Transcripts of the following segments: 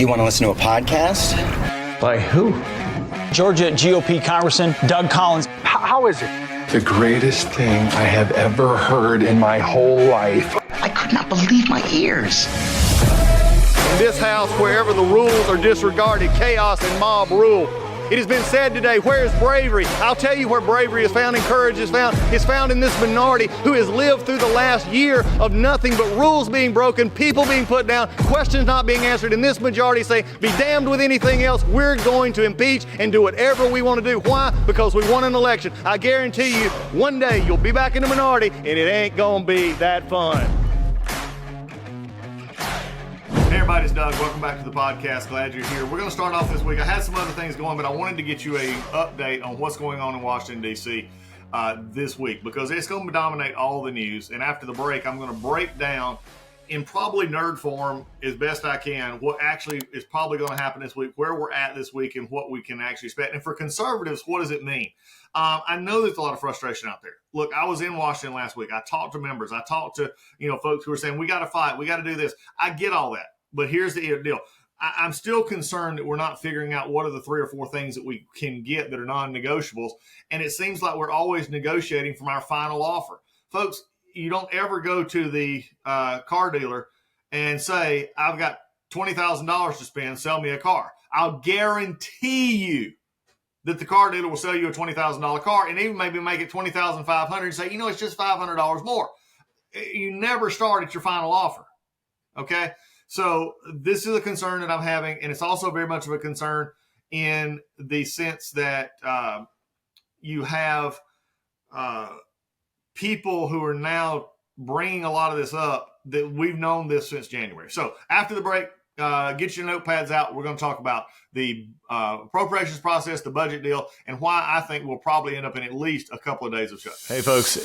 You want to listen to a podcast? By who? Georgia GOP Congressman Doug Collins. How is it? The greatest thing I have ever heard in my whole life. I could not believe my ears. In this house, wherever the rules are disregarded, chaos and mob rule. It has been said today, where is bravery? I'll tell you where bravery is found and courage is found. It's found in this minority who has lived through the last year of nothing but rules being broken, people being put down, questions not being answered. And this majority say, be damned with anything else. We're going to impeach and do whatever we want to do. Why? Because we won an election. I guarantee you, one day you'll be back in the minority and it ain't gonna be that fun. Hey everybody, it's Doug. Welcome back to the podcast. Glad you're here. We're going to start off this week. I had some other things going, but I wanted to get you an update on what's going on in Washington, D.C. This week because it's going to dominate all the news. And after the break, I'm going to break down in probably nerd form as best I can what actually is probably going to happen this week, where we're at this week, and what we can actually expect. And for conservatives, what does it mean? I know there's a lot of frustration out there. Look, I was in Washington last week. I talked to members. I talked to folks who were saying, we got to fight. We got to do this. I get all that. But here's the deal. I'm still concerned that we're not figuring out what are the 3 or 4 things that we can get that are non-negotiables. And it seems like we're always negotiating from our final offer. Folks, you don't ever go to the car dealer and say, I've got $20,000 to spend, sell me a car. I'll guarantee you that the car dealer will sell you a $20,000 car and even maybe make it $20,500 and say, it's just $500 more. You never start at your final offer. Okay? So this is a concern that I'm having, and it's also very much of a concern in the sense that you have people who are now bringing a lot of this up that we've known this since January. So after the break, get your notepads out. We're going to talk about the appropriations process, the budget deal, and why I think we'll probably end up in at least a couple of days of shutdown. Hey, folks,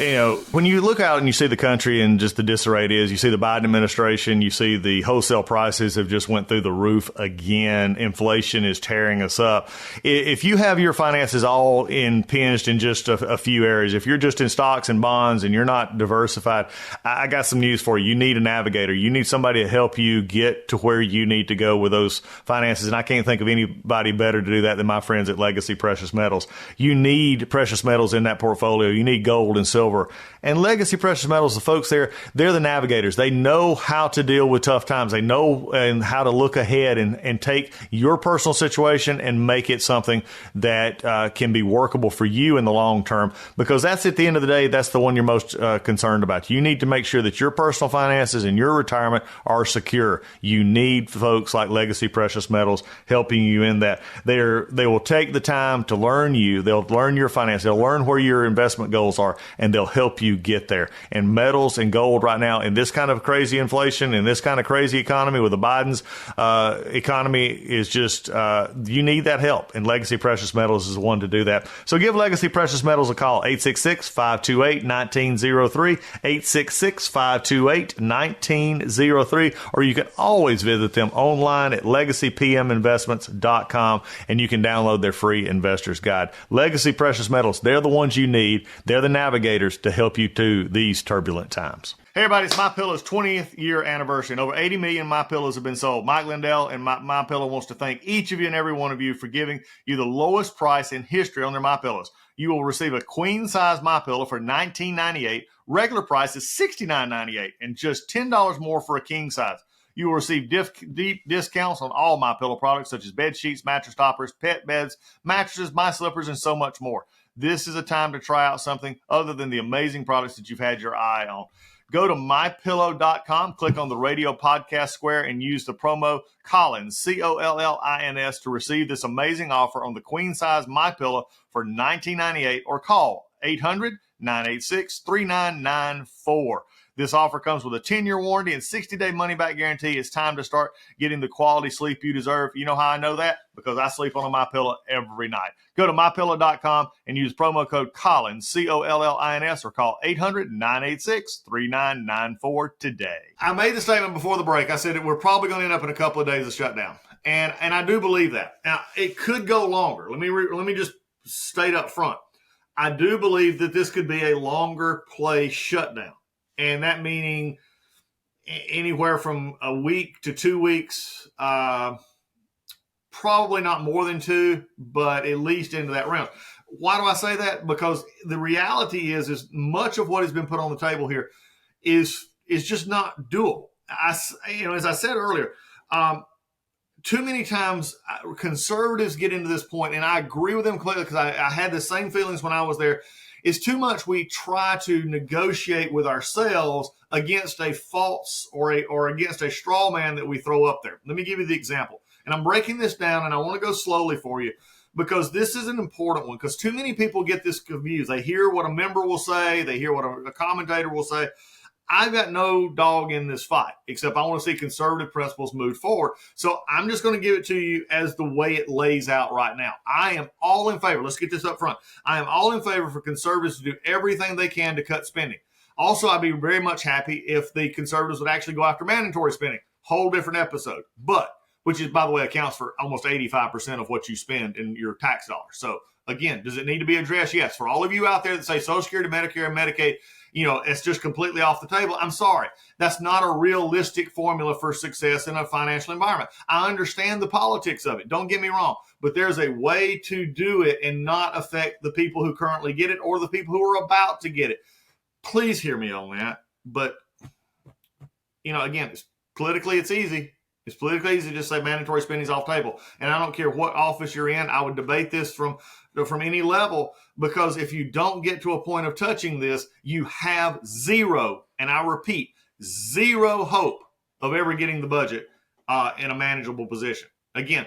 when you look out and you see the country and just the disarray it is, you see the Biden administration, you see the wholesale prices have just went through the roof again. Inflation is tearing us up. If you have your finances all impinged in just a few areas, if you're just in stocks and bonds and you're not diversified, I got some news for you. You need a navigator. You need somebody to help you get to where you need to go with those finances. And I can't think of anybody better to do that than my friends at Legacy Precious Metals. You need precious metals in that portfolio. You need gold and silver. And Legacy Precious Metals, the folks there, they're the navigators. They know how to deal with tough times. They know and how to look ahead and take your personal situation and make it something that can be workable for you in the long term, because that's at the end of the day, that's the one you're most concerned about. You need to make sure that your personal finances and your retirement are secure. You need folks like Legacy Precious Metals helping you in that. They will take the time to learn you. They'll learn your finance. They'll learn where your investment goals are, and they'll help you get there. And metals and gold right now, in this kind of crazy inflation, in this kind of crazy economy with the Biden's economy, is just, you need that help. And Legacy Precious Metals is the one to do that. So give Legacy Precious Metals a call, 866-528-1903, 866-528-1903, or you can always visit them online at legacypminvestments.com, and you can download their free investor's guide. Legacy Precious Metals, they're the ones you need. They're the navigators to help you through these turbulent times. Hey everybody, it's MyPillow's 20th year anniversary, and over 80 million MyPillows have been sold. Mike Lindell and MyPillow wants to thank each of you and every one of you for giving you the lowest price in history on their MyPillows. You will receive a queen-size MyPillow for $19.98. Regular price is $69.98, and just $10 more for a king size. You will receive deep discounts on all MyPillow products, such as bed sheets, mattress toppers, pet beds, mattresses, my slippers, and so much more. This is a time to try out something other than the amazing products that you've had your eye on. Go to mypillow.com, click on the radio podcast square, and use the promo Collins, Collins, to receive this amazing offer on the queen size MyPillow for $19.98, or call 800-986-3994. This offer comes with a 10-year warranty and 60-day money-back guarantee. It's time to start getting the quality sleep you deserve. You know how I know that? Because I sleep on a MyPillow every night. Go to mypillow.com and use promo code Collins, Collins, or call 800-986-3994 today. I made the statement before the break. I said that we're probably going to end up in a couple of days of shutdown. And I do believe that. Now, it could go longer. Let me just state up front. I do believe that this could be a longer play shutdown. And that meaning anywhere from a week to 2 weeks, probably not more than 2, but at least into that realm. Why do I say that? Because the reality is much of what has been put on the table here is just not doable. As I said earlier, too many times conservatives get into this point, and I agree with them completely because I had the same feelings when I was there. It's too much we try to negotiate with ourselves against a false or against a straw man that we throw up there. Let me give you the example. And I'm breaking this down, and I want to go slowly for you because this is an important one, because too many people get this confused. They hear what a member will say. They hear what a commentator will say. I've got no dog in this fight, except I want to see conservative principles move forward. So I'm just going to give it to you as the way it lays out right now. I am all in favor. Let's get this up front. I am all in favor for conservatives to do everything they can to cut spending. Also, I'd be very much happy if the conservatives would actually go after mandatory spending. Whole different episode. But, which is, by the way, accounts for almost 85% of what you spend in your tax dollars. So, again, does it need to be addressed? Yes. For all of you out there that say Social Security, Medicare, and Medicaid, it's just completely off the table. I'm sorry. That's not a realistic formula for success in a financial environment. I understand the politics of it. Don't get me wrong. But there's a way to do it and not affect the people who currently get it or the people who are about to get it. Please hear me on that. But, again, politically it's easy. It's politically easy to just say mandatory spending is off the table. And I don't care what office you're in. I would debate this from any level, because if you don't get to a point of touching this, you have zero, and I repeat, zero hope of ever getting the budget in a manageable position. Again,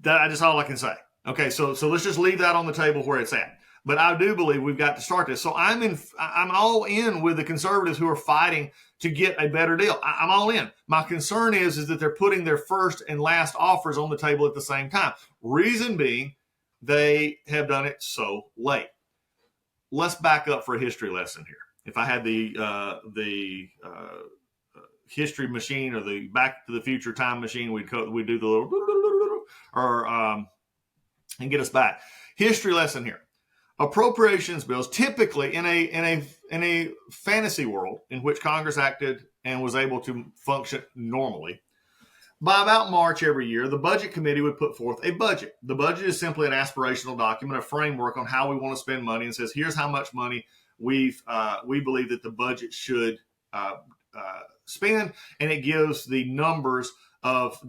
that's all I can say. Okay, so let's just leave that on the table where it's at. But I do believe we've got to start this. So I'm all in with the conservatives who are fighting to get a better deal. I'm all in. My concern is that they're putting their first and last offers on the table at the same time. Reason being, they have done it so late. Let's back up for a history lesson here. If I had the history machine or the Back to the Future time machine, we'd do the little and get us back. History lesson here. Appropriations bills, typically in a fantasy world in which Congress acted and was able to function normally, by about March every year, the Budget Committee would put forth a budget. The budget is simply an aspirational document, a framework on how we want to spend money, and says, here's how much money we believe that the budget should spend, and it gives the numbers of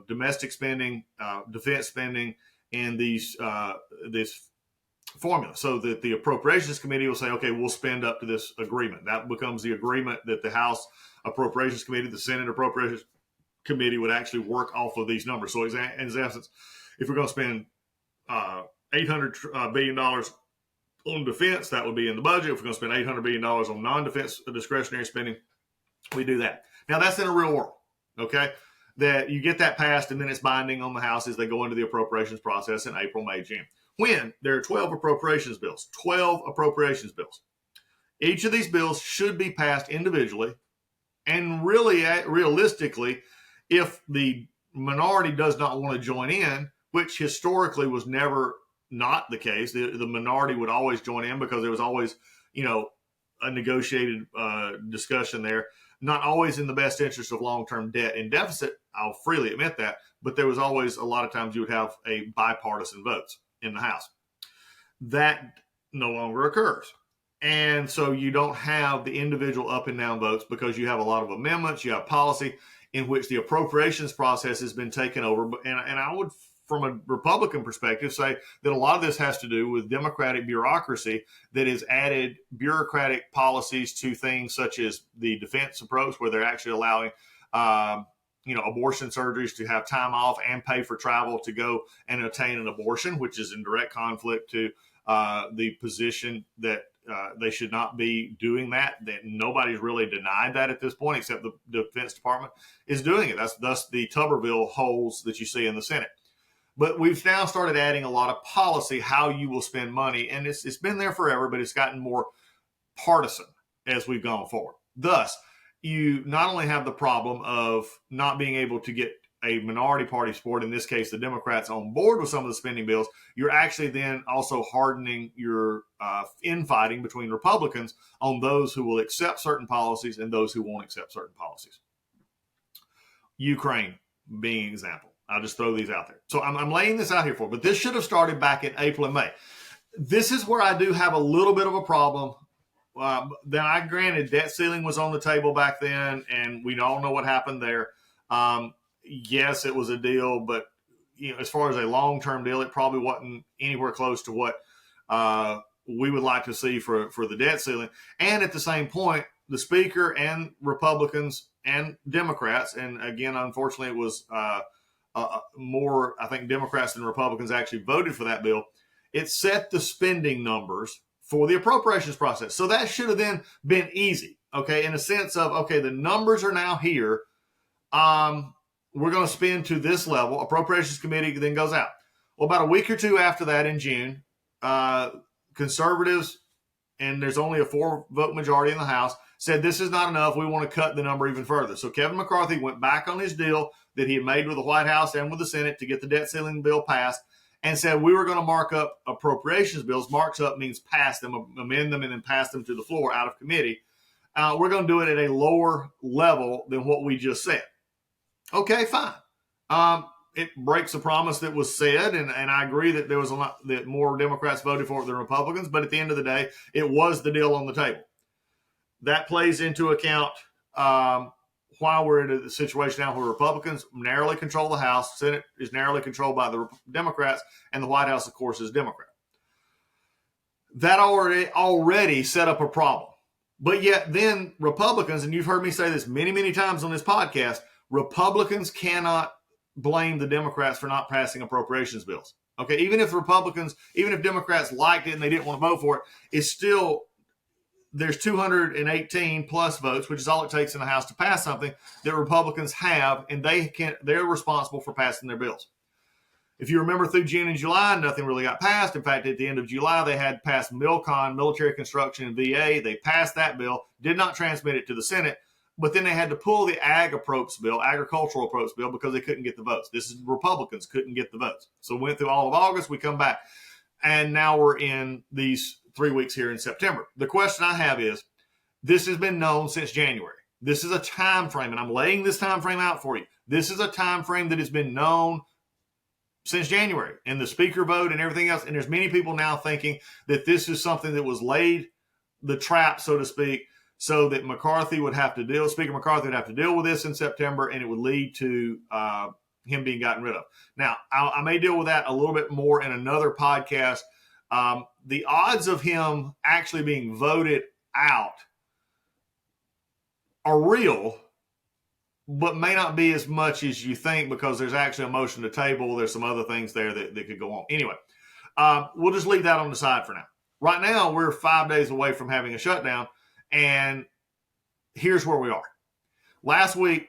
domestic spending, defense spending, and this formula, so that the Appropriations Committee will say, okay, we'll spend up to this agreement. That becomes the agreement that the House Appropriations Committee, the Senate Appropriations Committee would actually work off of these numbers. So in essence, if we're going to spend $800 billion on defense, that would be in the budget. If we're going to spend $800 billion on non-defense discretionary spending, we do that. Now, that's in a real world, okay? That you get that passed, and then it's binding on the House as they go into the appropriations process in April, May, June. When there are 12 appropriations bills. Each of these bills should be passed individually, and really, realistically, if the minority does not want to join in, which historically was never not the case, the minority would always join in because there was always, a negotiated discussion there, not always in the best interest of long-term debt and deficit. I'll freely admit that, but there was always a lot of times you would have a bipartisan votes in the House. That no longer occurs. And so you don't have the individual up and down votes because you have a lot of amendments, you have policy in which the appropriations process has been taken over. And I would, from a Republican perspective, say that a lot of this has to do with Democratic bureaucracy that has added bureaucratic policies to things such as the defense approach, where they're actually allowing abortion surgeries to have time off and pay for travel to go and obtain an abortion, which is in direct conflict to the position that they should not be doing that nobody's really denied that at this point, except the Defense Department is doing it. That's thus the Tuberville holes that you see in the Senate. But we've now started adding a lot of policy, how you will spend money. And it's been there forever, but it's gotten more partisan as we've gone forward. Thus, you not only have the problem of not being able to get a minority party support, in this case, the Democrats, on board with some of the spending bills, you're actually then also hardening your infighting between Republicans on those who will accept certain policies and those who won't accept certain policies. Ukraine. being an example. I'll just throw these out there. So I'm laying this out here for, but this should have started back in April and May. This is where I do have a little bit of a problem. Then I granted debt ceiling was on the table back then, and we all know what happened there. Yes, it was a deal, but as far as a long-term deal, it probably wasn't anywhere close to what we would like to see for the debt ceiling. And at the same point, the speaker and Republicans and Democrats, and again, unfortunately, it was more, I think, Democrats than Republicans actually voted for that bill. It set the spending numbers for the appropriations process. So that should have then been easy, okay, in a sense of, okay, the numbers are now here. We're going to spend to this level. Appropriations Committee then goes out. Well, about a week or two after that in June, conservatives, and there's only a 4-vote majority in the House, said this is not enough. We want to cut the number even further. So Kevin McCarthy went back on his deal that he had made with the White House and with the Senate to get the debt ceiling bill passed, and said we were going to mark up appropriations bills. Marks up means pass them, amend them, and then pass them to the floor out of committee. We're going to do it at a lower level than what we just said. Okay, fine. It breaks a promise that was said, and I agree that there was a lot that more Democrats voted for it than Republicans, but at the end of the day, it was the deal on the table. That plays into account why we're in a situation now where Republicans narrowly control the House, Senate is narrowly controlled by the Democrats, and the White House, of course, is Democrat. That already set up a problem. But yet then Republicans, and you've heard me say this many, many times on this podcast, Republicans cannot blame the Democrats for not passing appropriations bills. Okay, even if Democrats liked it and they didn't want to vote for it, it's still, there's 218 plus votes, which is all it takes in the House to pass something that Republicans have, and they're responsible for passing their bills. If you remember through June and July, nothing really got passed. In fact, at the end of July, they had passed MILCON, military construction and VA. They passed that bill, did not transmit it to the Senate, but then they had to pull the agricultural approach bill, because they couldn't get the votes. This is Republicans couldn't get the votes. So went through all of August, we come back, and now we're in these 3 weeks here in September. The question I have is, this has been known since January. This is a time frame, and I'm laying this time frame out for you. This is a time frame that has been known since January, and the speaker vote and everything else. And there's many people now thinking that this is something that was laid, the trap, so to speak, so that Speaker McCarthy would have to deal with this in September, and it would lead to him being gotten rid of. Now, I may deal with that a little bit more in another podcast. The odds of him actually being voted out are real, but may not be as much as you think, because there's actually a motion to table. There's some other things there that could go on. Anyway, we'll just leave that on the side for now. Right now, we're 5 days away from having a shutdown, and here's where we are. Last week,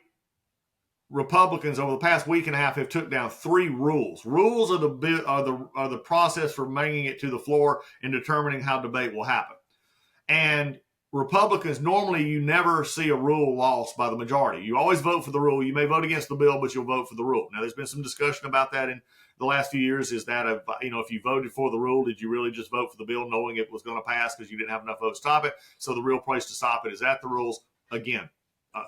Republicans over the past week and a half have took down 3 rules. Rules are the process for bringing it to the floor and determining how debate will happen. And Republicans, normally you never see a rule lost by the majority. You always vote for the rule. You may vote against the bill, but you'll vote for the rule. Now, there's been some discussion about that in the last few years. Is that, if you voted for the rule, did you really just vote for the bill knowing it was going to pass because you didn't have enough votes to stop it? So the real place to stop it is at the rules. Again,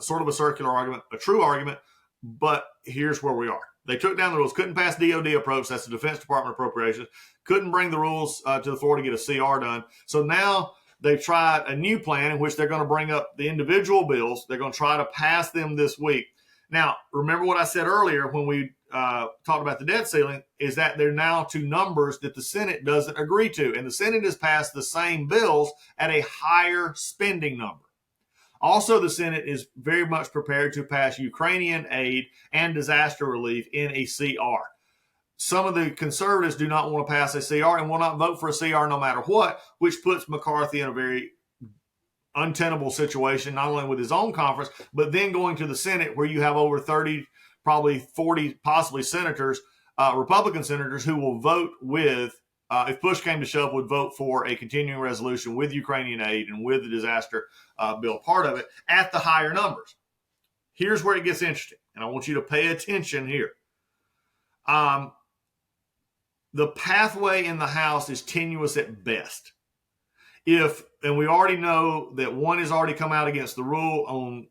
sort of a circular argument, a true argument, but here's where we are. They took down the rules, couldn't pass DOD approach. That's the Defense Department Appropriations. Couldn't bring the rules to the floor to get a CR done. So now they've tried a new plan in which they're going to bring up the individual bills. They're going to try to pass them this week. Now, remember what I said earlier when we talked about the debt ceiling, is that they're now to numbers that the Senate doesn't agree to. And the Senate has passed the same bills at a higher spending number. Also, the Senate is very much prepared to pass Ukrainian aid and disaster relief in a CR. Some of the conservatives do not want to pass a CR and will not vote for a CR no matter what, which puts McCarthy in a very untenable situation, not only with his own conference, but then going to the Senate where you have over 30, probably 40, possibly senators, Republican senators who will vote with, if push came to shove, would vote for a continuing resolution with Ukrainian aid and with the disaster bill part of it at the higher numbers. Here's where it gets interesting, and I want you to pay attention here. The pathway in the House is tenuous at best. And we already know that one has already come out against the rule on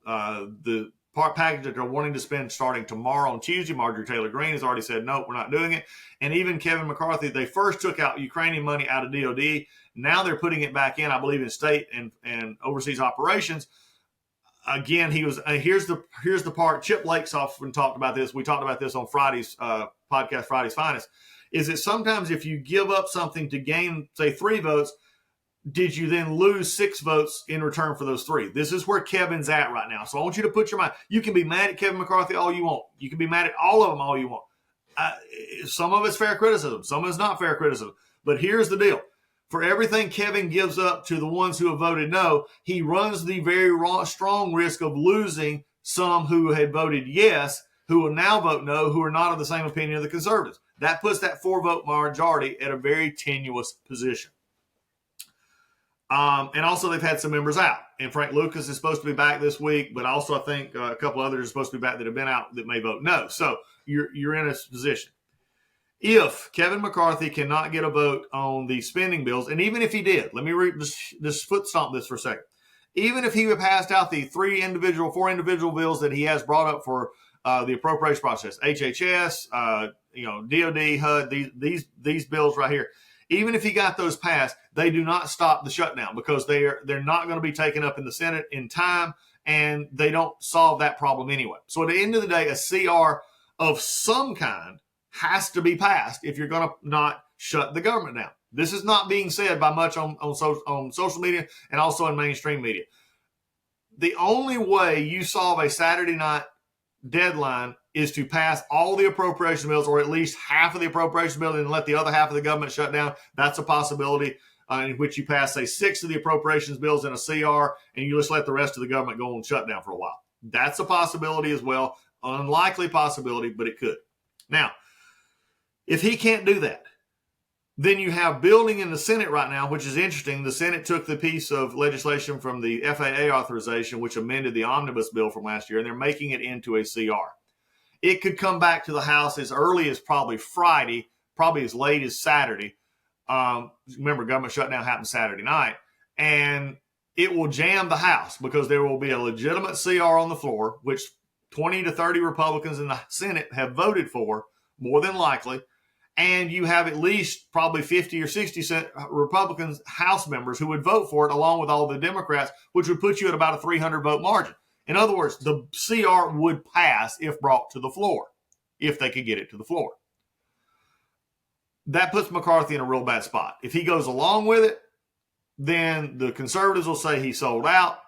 the package that they're wanting to spend starting tomorrow on Tuesday. Marjorie Taylor Greene has already said, no, we're not doing it. And even Kevin McCarthy, they first took out Ukrainian money out of DOD. Now they're putting it back in, I believe, in state and overseas operations. Again, here's the part. Chip Lake's often talked about this. We talked about this on Friday's podcast, Friday's Finest, is that sometimes if you give up something to gain, say, 3 votes, did you then lose 6 votes in return for those 3? This is where Kevin's at right now. So I want you to put your mind. You can be mad at Kevin McCarthy all you want. You can be mad at all of them all you want. Some of it's fair criticism. Some of it's not fair criticism. But here's the deal. For everything Kevin gives up to the ones who have voted no, he runs the very strong risk of losing some who had voted yes, who will now vote no, who are not of the same opinion of the conservatives. That puts that 4-vote majority at a very tenuous position. And also they've had some members out. And Frank Lucas is supposed to be back this week, but also I think a couple others are supposed to be back that have been out that may vote no. So you're in a position. If Kevin McCarthy cannot get a vote on the spending bills, and even if he did, let me just foot stomp this for a second. Even if he had passed out the 4 individual bills that he has brought up for the appropriation process, HHS, DOD, HUD, these bills right here. Even if he got those passed, they do not stop the shutdown because they're not going to be taken up in the Senate in time, and they don't solve that problem anyway. So at the end of the day, a CR of some kind has to be passed if you're going to not shut the government down. This is not being said by much on social media and also in mainstream media. The only way you solve a Saturday night deadline is to pass all the appropriation bills, or at least half of the appropriation bill, and let the other half of the government shut down. That's a possibility in which you pass, say, 6 of the appropriations bills in a CR, and you just let the rest of the government go on shutdown for a while. That's a possibility as well. Unlikely possibility, but it could. Now, if he can't do that, then you have building in the Senate right now, which is interesting. The Senate took the piece of legislation from the FAA authorization, which amended the omnibus bill from last year, and they're making it into a CR. It could come back to the House as early as probably Friday, probably as late as Saturday. Remember, government shutdown happened Saturday night. And it will jam the House because there will be a legitimate CR on the floor, which 20 to 30 Republicans in the Senate have voted for, more than likely. And you have at least probably 50 or 60 Republicans, House members, who would vote for it, along with all the Democrats, which would put you at about a 300-vote margin. In other words, the CR would pass if brought to the floor, if they could get it to the floor. That puts McCarthy in a real bad spot. If he goes along with it, then the conservatives will say he sold out.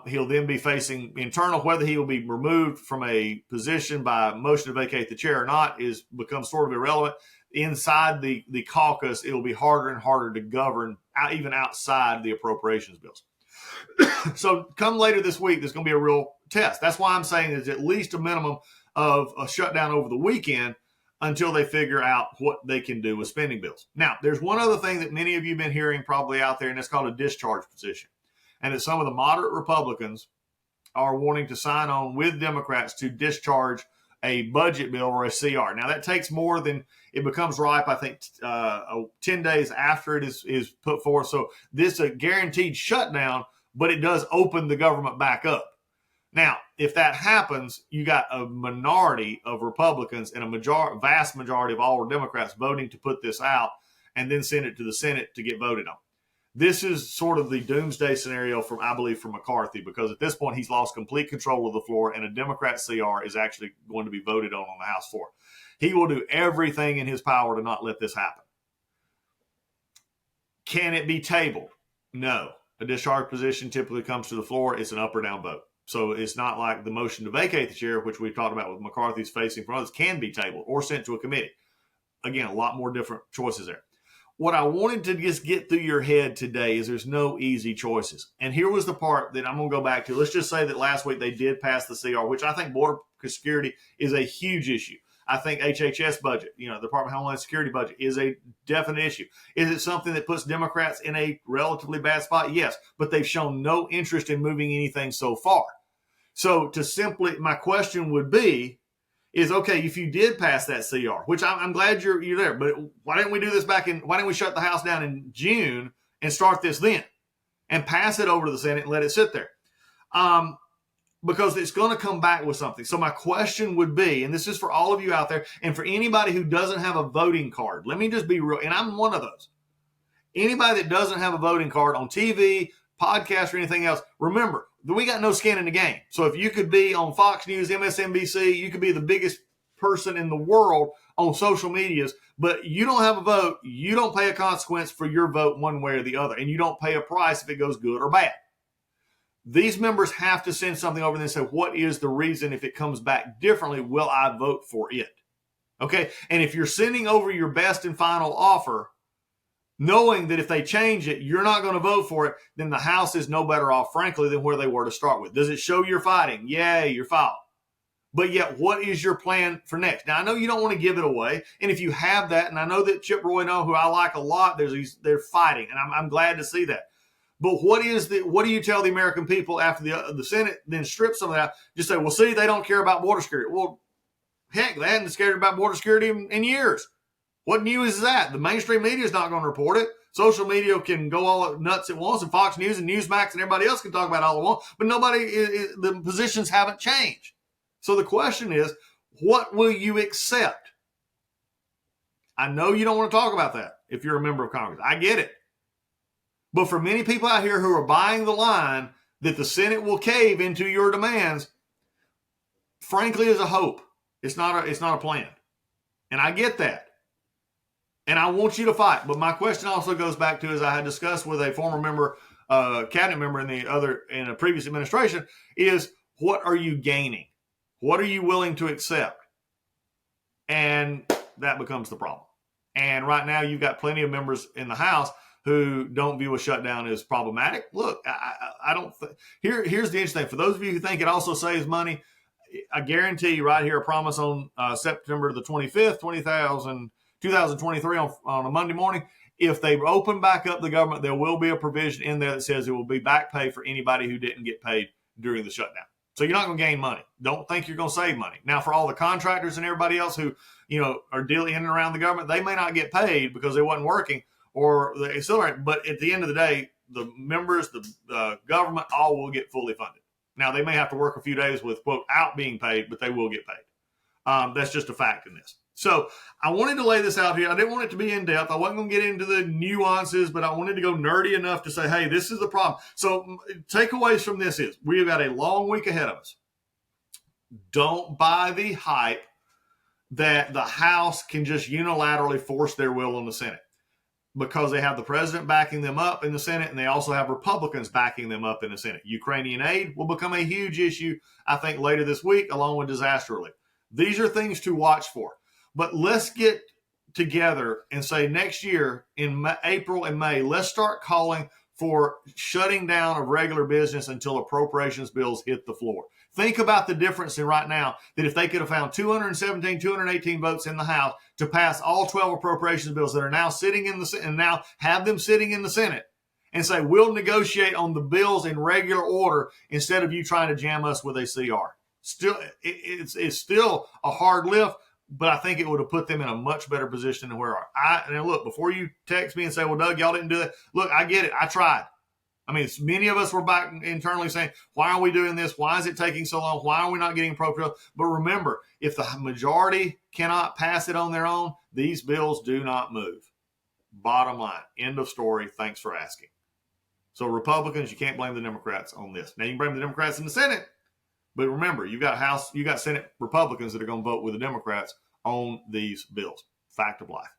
He'll then be facing internal. Whether he will be removed from a position by motion to vacate the chair or not becomes sort of irrelevant. Inside the caucus, it will be harder and harder to govern, even outside the appropriations bills. So come later this week, there's going to be a real test. That's why I'm saying there's at least a minimum of a shutdown over the weekend until they figure out what they can do with spending bills. Now, there's one other thing that many of you have been hearing probably out there, and it's called a discharge position. And that some of the moderate Republicans are wanting to sign on with Democrats to discharge a budget bill or a CR. Now, that takes more than it becomes ripe, I think, 10 days after it is put forth. So this is a guaranteed shutdown, but it does open the government back up. Now, if that happens, you got a minority of Republicans and a vast majority of all Democrats voting to put this out and then send it to the Senate to get voted on. This is sort of the doomsday scenario I believe, for McCarthy, because at this point he's lost complete control of the floor, and a Democrat CR is actually going to be voted on the House floor. He will do everything in his power to not let this happen. Can it be tabled? No. A discharge position typically comes to the floor. It's an up or down vote. So it's not like the motion to vacate the chair, which we've talked about with McCarthy's facing from others, can be tabled or sent to a committee. Again, a lot more different choices there. What I wanted to just get through your head today is there's no easy choices. And here was the part that I'm going to go back to. Let's just say that last week they did pass the CR, which I think border security is a huge issue. I think HHS budget, the Department of Homeland Security budget, is a definite issue. Is it something that puts Democrats in a relatively bad spot? Yes, but they've shown no interest in moving anything so far. So my question would be, is, okay, if you did pass that CR, which I'm glad you're there, but why didn't we do this why didn't we shut the House down in June and start this then and pass it over to the Senate and let it sit there? because it's going to come back with something. So my question would be, and this is for all of you out there, and for anybody who doesn't have a voting card, let me just be real, and I'm one of those. Anybody that doesn't have a voting card on TV, podcast, or anything else, remember, we got no skin in the game. So if you could be on Fox News, MSNBC, you could be the biggest person in the world on social medias, but you don't have a vote, you don't pay a consequence for your vote one way or the other, and you don't pay a price if it goes good or bad. These members have to send something over and say, what is the reason if it comes back differently, will I vote for it? Okay, and if you're sending over your best and final offer, knowing that if they change it, you're not going to vote for it, then the House is no better off, frankly, than where they were to start with. Does it show you're fighting? Yay, you're fighting. But yet, what is your plan for next? Now, I know you don't want to give it away, and if you have that, and I know that Chip Roy, who I like a lot, they're fighting, and I'm glad to see that. But what do you tell the American people after the Senate then strips some of that? Just say, well, see, they don't care about border security. Well, heck, they hadn't scared about border security in years. What news is that? The mainstream media is not going to report it. Social media can go all nuts at once, and Fox News and Newsmax and everybody else can talk about it all at once, but the positions haven't changed. So the question is, what will you accept? I know you don't want to talk about that if you're a member of Congress. I get it. But for many people out here who are buying the line that the Senate will cave into your demands, frankly, is a hope. It's not a plan. And I get that. And I want you to fight. But my question also goes back to, as I had discussed with a former member, cabinet member in a previous administration, is what are you gaining? What are you willing to accept? And that becomes the problem. And right now you've got plenty of members in the House who don't view a shutdown as problematic. Look, I don't here's the interesting thing. For those of you who think it also saves money, I guarantee you right here, a promise on September the 25th, 2023 on a Monday morning, if they open back up the government, there will be a provision in there that says it will be back pay for anybody who didn't get paid during the shutdown. So you're not going to gain money. Don't think you're going to save money. Now, for all the contractors and everybody else who, are dealing in and around the government, they may not get paid because they wasn't working or they accelerate. But at the end of the day, the members, the government, all will get fully funded. Now, they may have to work a few days with, quote, out being paid, but they will get paid. That's just a fact in this. So I wanted to lay this out here. I didn't want it to be in depth. I wasn't going to get into the nuances, but I wanted to go nerdy enough to say, hey, this is the problem. So takeaways from this is we've got a long week ahead of us. Don't buy the hype that the House can just unilaterally force their will on the Senate, because they have the president backing them up in the Senate, and they also have Republicans backing them up in the Senate. Ukrainian aid will become a huge issue, I think, later this week, along with disaster relief. These are things to watch for. But let's get together and say next year in April and May, let's start calling for shutting down of regular business until appropriations bills hit the floor. Think about the difference in right now, that if they could have found 218 votes in the House to pass all 12 appropriations bills that are now sitting in the Senate, and now have them sitting in the Senate, and say, we'll negotiate on the bills in regular order instead of you trying to jam us with a CR. Still, it's still a hard lift, but I think it would have put them in a much better position than where we are. And look, before you text me and say, well, Doug, y'all didn't do that. Look, I get it. I tried. I mean, many of us were back internally saying, why are we doing this? Why is it taking so long? Why are we not getting appropriate? But remember, if the majority cannot pass it on their own, these bills do not move. Bottom line, end of story. Thanks for asking. So Republicans, you can't blame the Democrats on this. Now you can blame the Democrats in the Senate, but remember, you got Senate Republicans that are going to vote with the Democrats on these bills. Fact of life.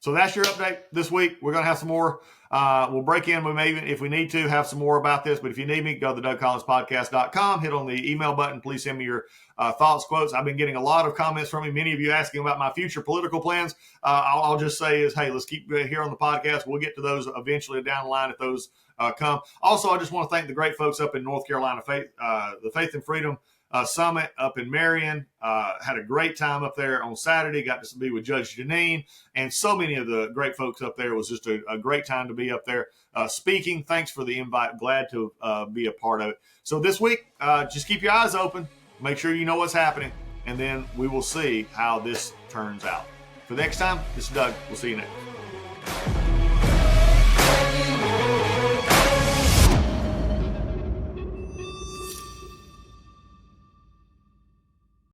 So that's your update this week. We're going to have some more. We'll break in. We may, if we need to, have some more about this. But if you need me, go to DougCollinsPodcast.com. Hit on the email button. Please send me your thoughts, quotes. I've been getting a lot of comments from you. Many of you asking about my future political plans. I'll just say is, hey, let's keep here on the podcast. We'll get to those eventually down the line if those come. Also, I just want to thank the great folks up in North Carolina, the Faith and Freedom Summit up in Marion. Had a great time up there on Saturday. Got to be with Judge Janine and so many of the great folks up there. It was just a great time to be up there speaking. Thanks for the invite. Glad to be a part of it. So this week, just keep your eyes open. Make sure you know what's happening, and then we will see how this turns out. For next time, this is Doug. We'll see you next.